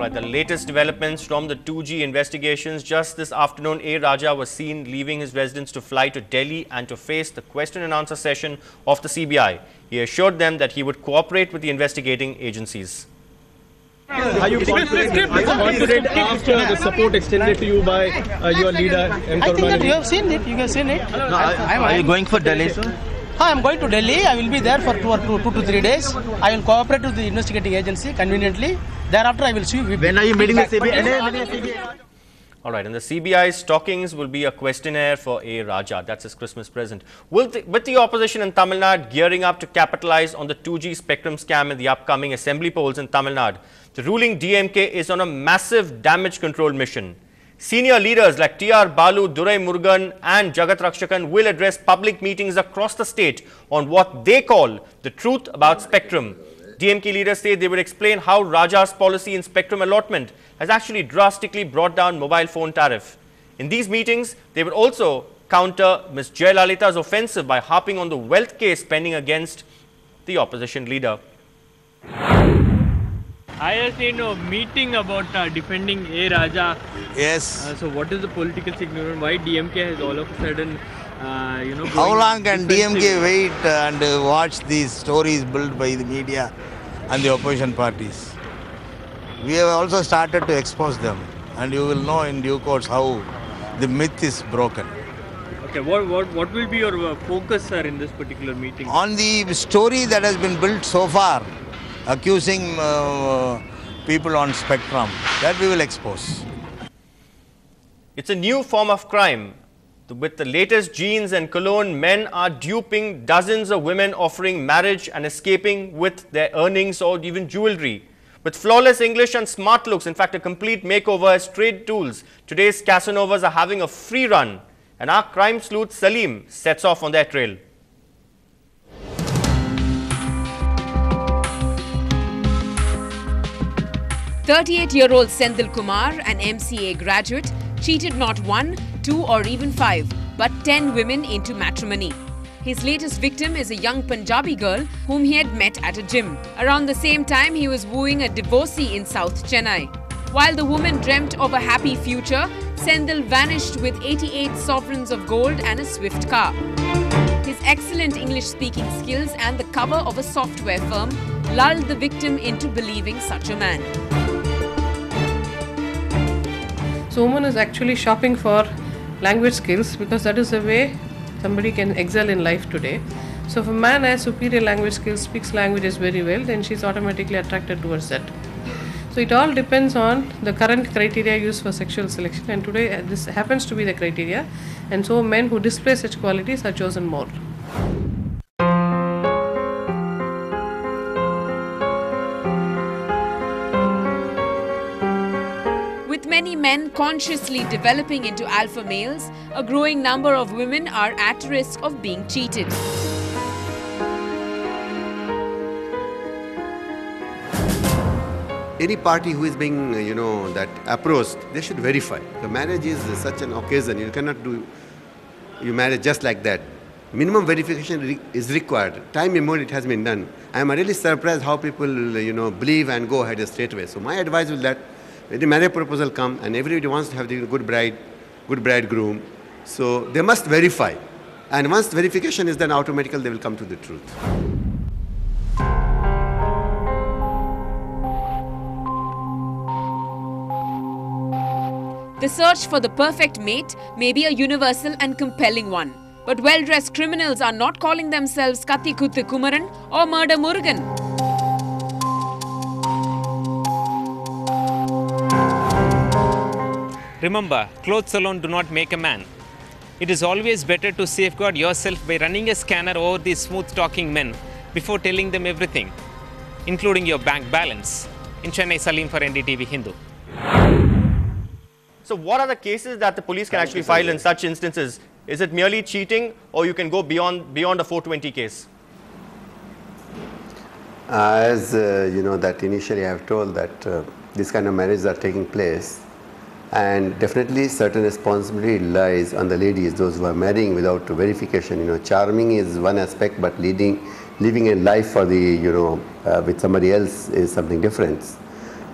Right, the latest developments from the 2G investigations. Just this afternoon, A. Raja was seen leaving his residence to fly to Delhi and to face the question and answer session of the CBI. He assured them that he would cooperate with the investigating agencies. Are you confident after the support extended to you by your leader? I think that you have seen it. You have seen it. No, are you going for Delhi, sir? I am going to Delhi. I will be there for 2 to 3 days. I will cooperate with the investigating agency conveniently. Thereafter, I will see you. When are you meeting the CBI? All right, and the CBI's talkings will be a questionnaire for A. Raja. That's his Christmas present. With the opposition in Tamil Nadu gearing up to capitalize on the 2G spectrum scam in the upcoming assembly polls in Tamil Nadu, the ruling DMK is on a massive damage control mission. Senior leaders like T.R. Balu, Durai Murugan and Jagat Rakshakan will address public meetings across the state on what they call the truth about spectrum. DMK leaders say they will explain how Raja's policy in spectrum allotment has actually drastically brought down mobile phone tariff. In these meetings, they will also counter Ms. Jayalalitha's offensive by harping on the wealth case pending against the opposition leader. I have seen a meeting about defending A. Raja. Yes. So what is the political significance? Why DMK has all of a sudden, How long can DMK wait and watch these stories built by the media and the opposition parties? We have also started to expose them, and you will know in due course how the myth is broken. Okay, what will be your focus, sir, in this particular meeting? On the story that has been built so far, accusing people on spectrum, that we will expose. It's a new form of crime. With the latest jeans and cologne, men are duping dozens of women, offering marriage and escaping with their earnings or even jewelry. With flawless English and smart looks, in fact a complete makeover as trade tools, today's Casanovas are having a free run, and our crime sleuth Salim sets off on their trail. "38-year-old Sendil Kumar, an MCA graduate, cheated not 1, 2 or even 5, but 10 women into matrimony. His latest victim is a young Punjabi girl whom he had met at a gym. Around the same time, he was wooing a divorcee in South Chennai. While the woman dreamt of a happy future, Sendil vanished with 88 sovereigns of gold and a swift car. His excellent English-speaking skills and the cover of a software firm lulled the victim into believing such a man. So woman is actually shopping for language skills because that is the way somebody can excel in life today. So if a man has superior language skills, speaks languages very well, then she's automatically attracted towards that. So it all depends on the current criteria used for sexual selection, and today this happens to be the criteria, and so men who display such qualities are chosen more. With many men consciously developing into alpha males, a growing number of women are at risk of being cheated. Any party who is being, that approached, they should verify. The marriage is such an occasion. You cannot do your marriage just like that. Minimum verification is required. Time immemorial it has been done. I am really surprised how people, believe and go ahead straight away. So my advice is that when the marriage proposal come and everybody wants to have the good bride, good bridegroom, so they must verify. And once verification is done, automatically they will come to the truth. The search for the perfect mate may be a universal and compelling one. But well-dressed criminals are not calling themselves Kathi Kuthu Kumaran or Murder Murugan. Remember, clothes alone do not make a man. It is always better to safeguard yourself by running a scanner over these smooth-talking men before telling them everything, including your bank balance. In Chennai, Salim for NDTV Hindu. So what are the cases that the police can actually file in such instances? Is it merely cheating, or you can go beyond a 420 case? As that initially I have told that this kind of marriages are taking place, and definitely certain responsibility lies on the ladies, those who are marrying without verification. Charming is one aspect, but living a life for the with somebody else is something different.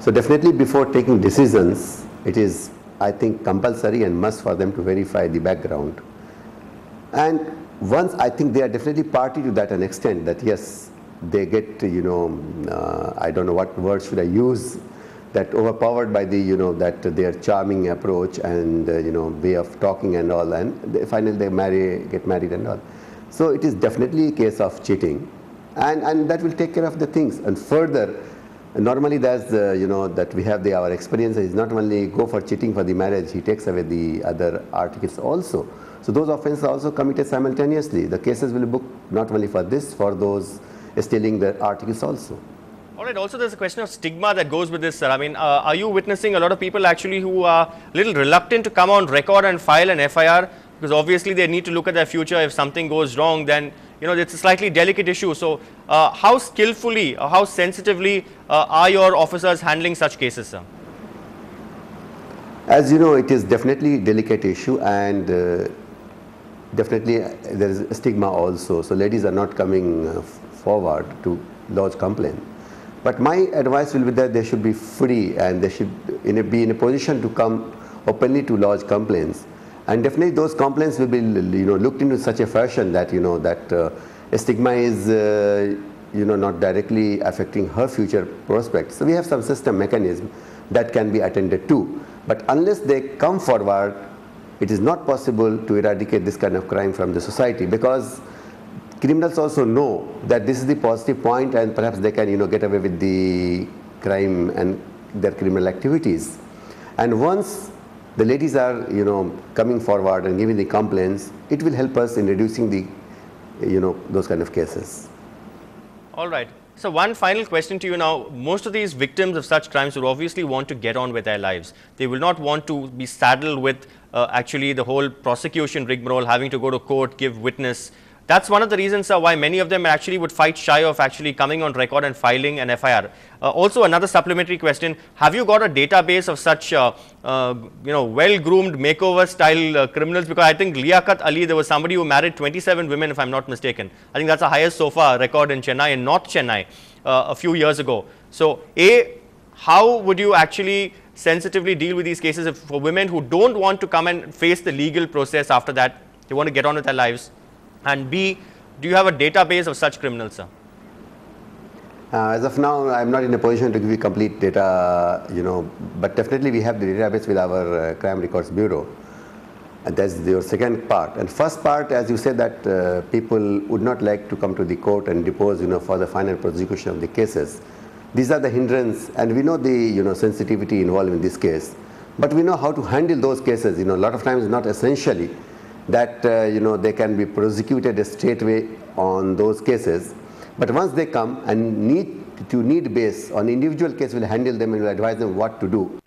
So definitely before taking decisions, it is, I think, compulsory and must for them to verify the background. And once, I think they are definitely party to that an extent that yes, they get, I don't know what word should I use, that overpowered by the, that their charming approach and, way of talking and all, and finally they get married and all. So it is definitely a case of cheating, and that will take care of the things. And further, normally there's, that we have our experience is not only go for cheating for the marriage, he takes away the other articles also. So those offenses are also committed simultaneously. The cases will book not only for this, for those stealing the articles also. All right, also there's a question of stigma that goes with this, sir. I mean, are you witnessing a lot of people actually who are a little reluctant to come on record and file an FIR? Because obviously they need to look at their future. If something goes wrong, then, it's a slightly delicate issue. So how skillfully or how sensitively are your officers handling such cases, sir? As you know, it is definitely a delicate issue, and definitely there is a stigma also. So ladies are not coming forward to lodge complaint. But my advice will be that they should be free and they should be in a position to come openly to lodge complaints. And definitely those complaints will be looked into such a fashion that that a stigma is not directly affecting her future prospects. So we have some system mechanism that can be attended to. But unless they come forward, it is not possible to eradicate this kind of crime from the society, because criminals also know that this is the positive point and perhaps they can get away with the crime and their criminal activities. And once the ladies are coming forward and giving the complaints, it will help us in reducing the those kind of cases. All right. So one final question to you now. Most of these victims of such crimes will obviously want to get on with their lives. They will not want to be saddled with actually the whole prosecution rigmarole, having to go to court, give witness. That's one of the reasons why many of them actually would fight shy of actually coming on record and filing an FIR. Also, another supplementary question: have you got a database of such well-groomed makeover style criminals? Because I think Liaquat Ali, there was somebody who married 27 women, if I'm not mistaken. I think that's the highest so far record in Chennai, in North Chennai, a few years ago. So, how would you actually sensitively deal with these cases for women who don't want to come and face the legal process after that? They want to get on with their lives. And B, do you have a database of such criminals, sir? As of now, I'm not in a position to give you complete data, but definitely we have the database with our Crime Records Bureau. And that's your second part. And first part, as you said, that people would not like to come to the court and depose, for the final prosecution of the cases. These are the hindrance, and we know the, sensitivity involved in this case. But we know how to handle those cases. A lot of times not essentially that they can be prosecuted straightway on those cases, but once they come and need base on individual case, will handle them and will advise them what to do.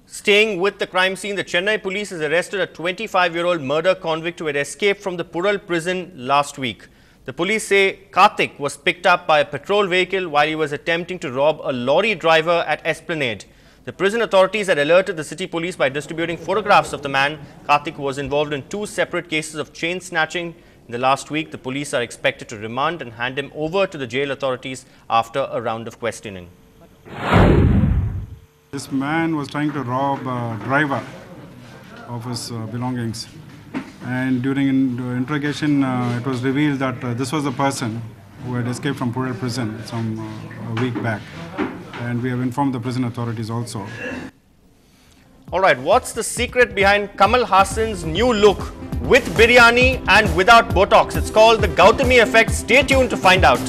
Staying with the crime scene, the Chennai police has arrested a 25-year-old murder convict who had escaped from the Pural prison last week. The police say Karthik was picked up by a patrol vehicle while he was attempting to rob a lorry driver at Esplanade. The prison authorities had alerted the city police by distributing photographs of the man. Karthik was involved in 2 separate cases of chain snatching. In the last week, the police are expected to remand and hand him over to the jail authorities after a round of questioning. This man was trying to rob a driver of his belongings. And during the interrogation, it was revealed that this was the person who had escaped from Pural prison a week back. And we have informed the prison authorities also. All right, what's the secret behind Kamal Hassan's new look with biryani and without Botox? It's called the Gautami effect. Stay tuned to find out.